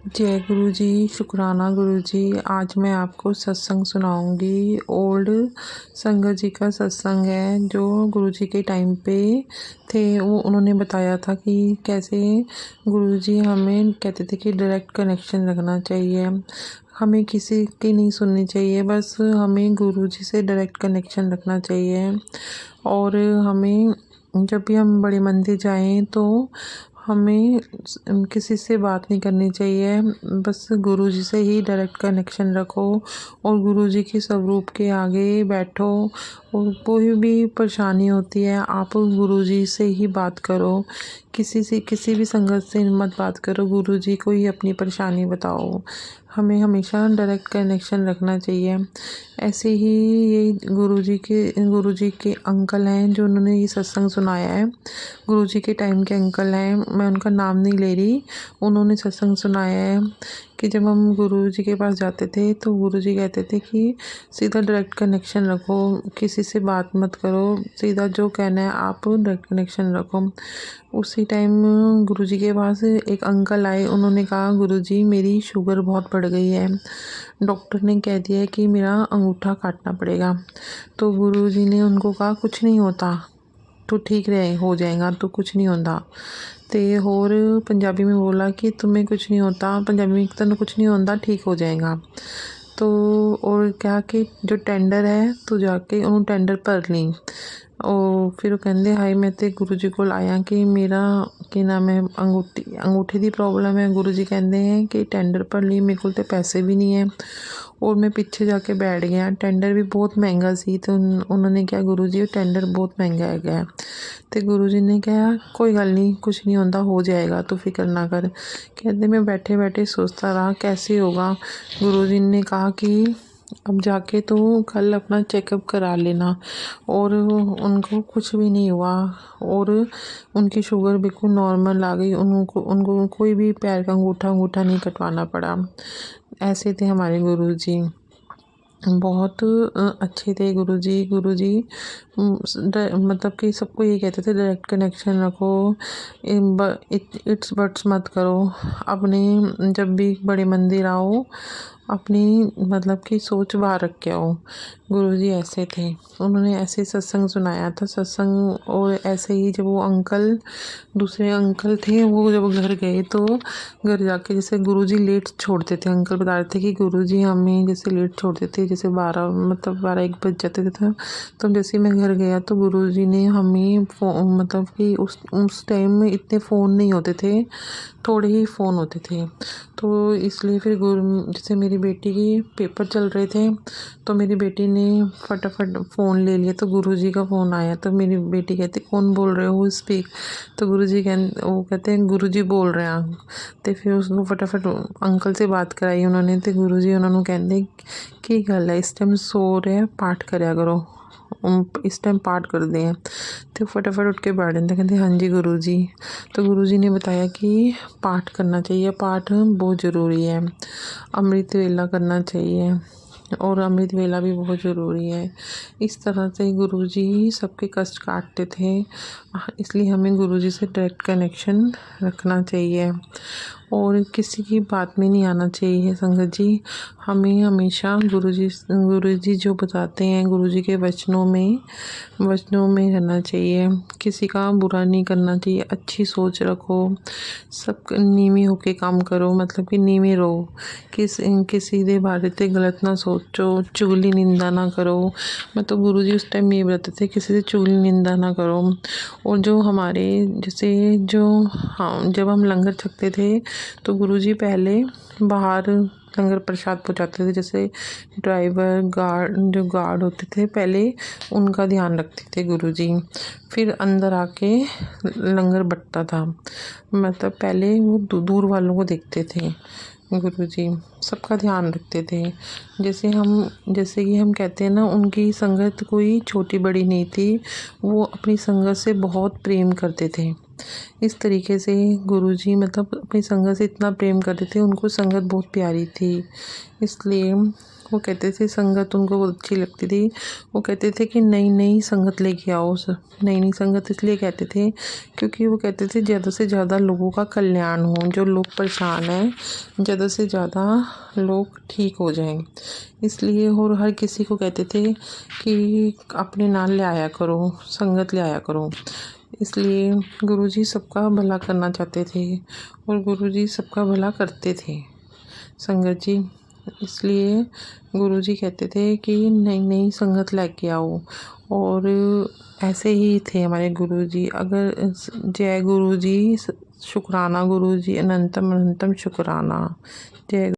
जय गुरु जी, शुक्राना गुरु जी। आज मैं आपको सत्संग सुनाऊंगी। ओल्ड संगत जी का सत्संग है जो गुरु जी के टाइम पे थे। वो उन्होंने बताया था कि कैसे गुरु जी हमें कहते थे कि डायरेक्ट कनेक्शन रखना चाहिए, हमें किसी की नहीं सुननी चाहिए, बस हमें गुरु जी से डायरेक्ट कनेक्शन रखना चाहिए। और हमें जब भी हम बड़े मंदिर जाएं तो हमें किसी से बात नहीं करनी चाहिए, बस गुरु जी से ही डायरेक्ट कनेक्शन रखो और गुरु जी के स्वरूप के आगे बैठो। और कोई भी परेशानी होती है आप गुरु जी से ही बात करो, किसी भी संगत से मत बात करो, गुरु जी को ही अपनी परेशानी बताओ। हमें हमेशा डायरेक्ट कनेक्शन रखना चाहिए। ऐसे ही ये गुरु जी के अंकल हैं जो उन्होंने ये सत्संग सुनाया है। गुरु जी के टाइम के अंकल हैं, मैं उनका नाम नहीं ले रही। उन्होंने सत्संग सुनाया है कि जब हम गुरु जी के पास जाते थे तो गुरु जी कहते थे कि सीधा डायरेक्ट कनेक्शन रखो, किसी से बात मत करो, सीधा जो कहना है आप डायरेक्ट कनेक्शन रखो। उसी टाइम गुरु जी के पास एक अंकल आए, उन्होंने कहा गुरु जी मेरी शुगर बहुत बढ़ गई है, डॉक्टर ने कह दिया है कि मेरा अंगूठा काटना पड़ेगा। तो गुरु जी ने उनको कहा कुछ नहीं होता, तो ठीक रहे हो जाएगा, तो कुछ नहीं होता। ते होर पंजाबी में बोला कि तुम्हें कुछ नहीं होता, पंजाबी में तन कुछ नहीं होता, ठीक हो जाएगा। तो और क्या कि जो टेंडर है तो जाके उन्होंने टेंडर भर ली। और फिर वो कहते हाई मैं तो गुरु जी को आया कि मेरा की नाम है अंगूठे की प्रॉब्लम है। गुरु जी कहते हैं कि टेंडर भर ली, मेरे को तो पैसे भी नहीं है और मैं पीछे जाके बैठ गया, टेंडर भी बहुत महंगा सी। तो उन्होंने कहा गुरु जी टेंडर बहुत महंगा है। तो गुरु जी ने कहा कोई गल नहीं, कुछ नहीं होता, हो जाएगा, तो फिक्र ना कर। कहते मैं बैठे बैठे सोचता रहा कैसे होगा। गुरु जी ने कहा कि अब जाके तो कल अपना चेकअप करा लेना। और उनको कुछ भी नहीं हुआ और उनकी शुगर बिल्कुल नॉर्मल आ गई। उनको कोई भी पैर का अंगूठा नहीं कटवाना पड़ा। ऐसे थे हमारे गुरु जी, बहुत अच्छे थे गुरु जी। मतलब कि सबको ये कहते थे डायरेक्ट कनेक्शन रखो, इट्स बट्स मत करो। अपने जब भी बड़े मंदिर आओ अपनी मतलब कि सोच बाहर रख के आओ। गुरुजी ऐसे थे, उन्होंने ऐसे सत्संग सुनाया था सत्संग। और ऐसे ही जब वो दूसरे अंकल थे, वो जब घर गए तो घर जाके जैसे गुरुजी लेट छोड़ते थे, अंकल बता रहे थे कि गुरुजी हमें जैसे लेट छोड़ते थे, जैसे 12-1 बज जाते थे। तो जैसे मैं घर गया तो गुरुजी ने हमें मतलब कि उस टाइम में इतने फ़ोन नहीं होते थे, थोड़े ही फ़ोन होते थे। तो इसलिए फिर जैसे मेरी बेटी की पेपर चल रहे थे तो मेरी बेटी ने फटाफट फ़ोन ले लिया। तो गुरुजी का फ़ोन आया तो मेरी बेटी कहती कौन बोल रहे हो, स्पीक। तो वो कहते हैं गुरुजी बोल रहे हैं। तो फिर उसको फटाफट अंकल से बात कराई उन्होंने। तो गुरुजी उन्होंने कहते की गल है, इस टाइम सो रहे पाठ करया करो, इस टाइम पाठ कर दें। तो फटाफट उठ के बैठ जाते, कहते हाँ जी गुरु जी। तो गुरु जी ने बताया कि पाठ करना चाहिए, पाठ बहुत ज़रूरी है, अमृत वेला करना चाहिए और अमृत वेला भी बहुत ज़रूरी है। इस तरह से गुरु जी सबके कष्ट काटते थे, इसलिए हमें गुरु जी से डायरेक्ट कनेक्शन रखना चाहिए और किसी की बात में नहीं आना चाहिए। संगत जी हमें हमेशा गुरु जी जो बताते हैं गुरु जी के वचनों में रहना चाहिए, किसी का बुरा नहीं करना चाहिए, अच्छी सोच रखो, सब नीवी होके काम करो, मतलब कि नीवे रहो, किसी दे बारे ते गलत ना सोचो, चुगली निंदा ना करो। मैं तो गुरु जी उस टाइम ये बताते थे किसी से चुगली निंदा ना करो। और जो हमारे जैसे हाँ जब हम लंगर छकते थे तो गुरु जी पहले बाहर लंगर प्रसाद पहुँचाते थे, जैसे ड्राइवर जो गार्ड होते थे पहले उनका ध्यान रखते थे गुरु जी, फिर अंदर आके लंगर बंटता था। मतलब पहले वो दूर वालों को देखते थे गुरु जी, सबका ध्यान रखते थे। जैसे कि हम कहते हैं ना, उनकी संगत कोई छोटी बड़ी नहीं थी, वो अपनी संगत से बहुत प्रेम करते थे। इस तरीके से गुरुजी मतलब अपनी संगत से इतना प्रेम करते थे, उनको संगत बहुत प्यारी थी। इसलिए वो कहते थे संगत उनको बहुत अच्छी लगती थी। वो कहते थे कि नई नई संगत लेके आओ। नई नई संगत इसलिए कहते थे क्योंकि वो कहते थे ज़्यादा से ज़्यादा लोगों का कल्याण हो, जो लोग परेशान हैं ज़्यादा से ज़्यादा लोग ठीक हो जाएं। इसलिए और हर किसी को कहते थे कि अपने नाल ले आया करो, संगत ले आया करो। इसलिए गुरुजी सबका भला करना चाहते थे और गुरुजी सबका भला करते थे संगत जी। इसलिए गुरुजी कहते थे कि नई नई संगत लेके आओ। और ऐसे ही थे हमारे गुरुजी। अगर जय गुरुजी, शुक्राना गुरुजी, अनंतम अनंतम शुक्राना। जय